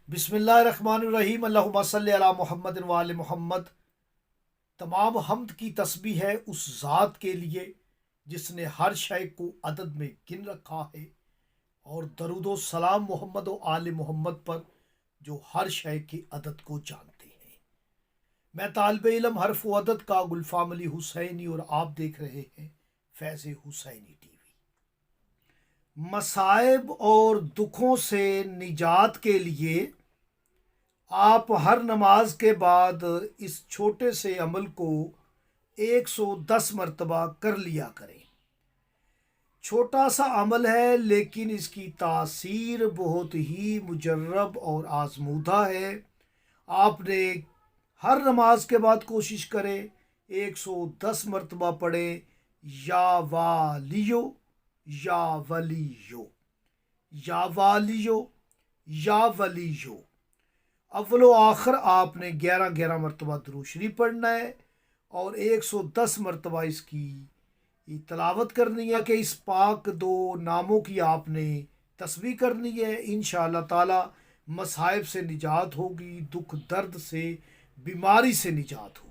بسم اللہ الرحمن الرحیم، اللہم صلی علی محمد و آل محمد۔ تمام حمد کی تسبیح ہے اس ذات کے لیے جس نے ہر شے کو عدد میں گن رکھا ہے، اور درود و سلام محمد و آل محمد پر جو ہر شے کے عدد کو جانتے ہیں۔ میں طالب علم حرف و عدد کا گلفام علی حسینی، اور آپ دیکھ رہے ہیں فیض حسینی ٹی وی۔ مصائب اور دکھوں سے نجات کے لیے آپ ہر نماز کے بعد اس چھوٹے سے عمل کو 110 مرتبہ کر لیا کریں۔ چھوٹا سا عمل ہے لیکن اس کی تاثیر بہت ہی مجرب اور آزمودہ ہے۔ آپ نے ہر نماز کے بعد کوشش کریں 110 مرتبہ پڑھیں، یا والیو یا ولیو، یا والیو یا ولیو۔ اول و آخر آپ نے 11 مرتبہ درود شریف پڑھنا ہے، اور 110 مرتبہ اس کی تلاوت کرنی ہے کہ اس پاک دو ناموں کی آپ نے تسبیح کرنی ہے۔ انشاءاللہ تعالی مصائب سے نجات ہوگی، دکھ درد سے، بیماری سے نجات ہوگی۔